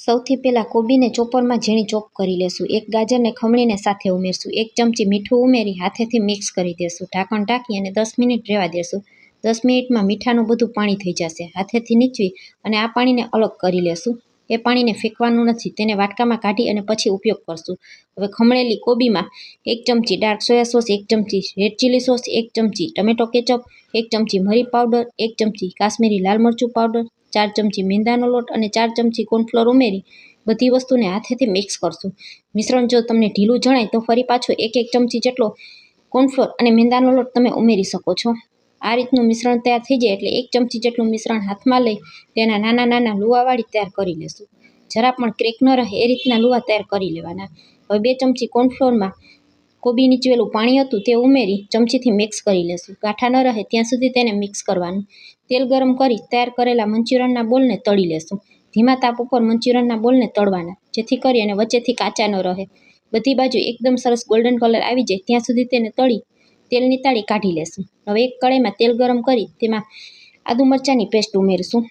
સૌથી પહેલાં કોબીને ચોપરમાં ઝીણી ચોપ કરી લેશું. એક ગાજરને ખમણીને સાથે ઉમેરશું. 1 ચમચી મીઠું ઉમેરી હાથેથી મિક્સ કરી દેશું. ઢાંકણ ઢાંકી અને 10 મિનિટ રહેવા દેશું. 10 મિનિટમાં મીઠાનું બધું પાણી થઈ જશે. હાથેથી નીચવી અને આ પાણીને અલગ કરી લેશું. એ પાણીને ફેંકવાનું નથી, તેને વાટકામાં કાઢી અને પછી ઉપયોગ કરશું. હવે ખમણેલી કોબીમાં 1 ચમચી ડાર્ક સોયા સોસ, 1 ચમચી રેડ ચીલી સોસ, 1 ચમચી ટમેટો કેચઅપ, 1 ચમચી મરી પાવડર, 1 ચમચી કાશ્મીરી લાલ મરચું પાવડર, 4 ચમચી મેંદાનો લોટ અને 4 ચમચી કોર્નફ્લોર ઉમેરી બધી વસ્તુને હાથેથી મિક્સ કરશું. મિશ્રણ જો તમને ઢીલું જણાય તો ફરી પાછું 1 ચમચી જેટલો કોર્નફ્લોર અને મેંદાનો લોટ તમે ઉમેરી શકો છો. આ રીતનું મિશ્રણ તૈયાર થઈ જાય એટલે 1 ચમચી જેટલું મિશ્રણ હાથમાં લઈ તેના નાના નાના લુવાવાળી તૈયાર કરી લેશું. જરા પણ ક્રેક ન રહે એ રીતના લુવા તૈયાર કરી લેવાના. હવે 2 ચમચી કોર્નફ્લોરમાં કોબી નીચવેલું પાણી હતું તે ઉમેરી ચમચીથી મિક્સ કરી લેશું. ગાંઠા ન રહે ત્યાં સુધી તેને મિક્સ કરવાનું. તેલ ગરમ કરી તૈયાર કરેલા મંચુરિયનના બોલને તળી લેશું. ધીમા તાપ ઉપર મંચુરિયનના બોલને તળવાના, જેથી કરી અને વચ્ચેથી કાચા ન રહે. બધી બાજુ એકદમ સરસ ગોલ્ડન કલર આવી જાય ત્યાં સુધી તેને તળી તેલ નીતાળી કાઢી લેશું. હવે એક કડાઈમાં તેલ ગરમ કરી તેમાં આદુ મરચાંની પેસ્ટ ઉમેરશું.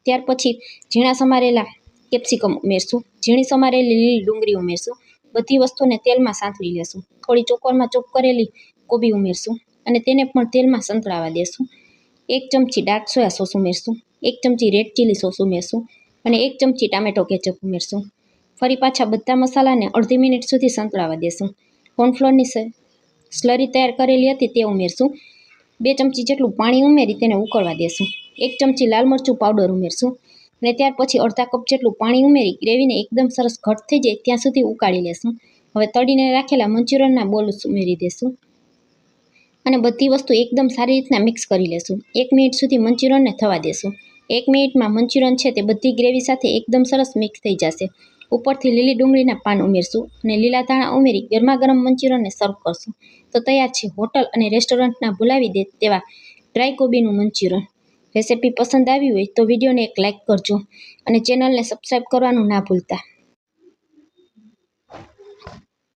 ત્યાર પછી ઝીણા સમારેલા કેપ્સિકમ ઉમેરશું. ઝીણી સમારેલી લીલી ડુંગળી ઉમેરશું. બધી વસ્તુને તેલમાં સાંતળી લેશું. થોડી ચોપરમાં ચોપ કરેલી કોબી ઉમેરશું અને તેને પણ તેલમાં સંતળાવા દેશું. 1 ચમચી ડાર્ક સોયા સોસ ઉમેરશું. 1 ચમચી રેડ ચીલી સોસ ઉમેરશું અને 1 ચમચી ટામેટો કેચઅપ ઉમેરશું. ફરી પાછા બધા મસાલાને અડધી મિનિટ સુધી સંતળાવા દેશું. કોર્નફ્લોરની સ્લરી તૈયાર કરેલી હતી તે ઉમેરશું. 2 ચમચી જેટલું પાણી ઉમેરી તેને ઉકળવા દેશું. 1 ચમચી લાલ મરચું પાવડર ઉમેરશું અને ત્યાર પછી અડધા કપ જેટલું પાણી ઉમેરી ગ્રેવીને એકદમ સરસ ઘટ થઈ જાય ત્યાં સુધી ઉકાળી લેશું. હવે તળીને રાખેલા મંચુરિયનના બોલ્સ ઉમેરી દેશું અને બધી વસ્તુ એકદમ સારી રીતના મિક્સ કરી લેશું. 1 મિનિટ સુધી મંચુરિયનને થવા દેશું. 1 મિનિટમાં મંચુરિયન છે તે બધી ગ્રેવી સાથે એકદમ સરસ મિક્સ થઈ જશે. ઉપરથી લીલી ડુંગળીના પાન ઉમેરશું અને લીલા ધાણા ઉમેરી ગરમા ગરમ મંચુરિયનને સર્વ કરશું. તો તૈયાર છે હોટલ અને રેસ્ટોરન્ટના ભૂલાવી દે તેવા ડ્રાય કોબીનું મંચુરિયન. રેસિપી પસંદ આવી હોય તો વિડીયોને એક લાઇક કરજો અને ચેનલને સબસ્ક્રાઈબ કરવાનું ના ભૂલતા.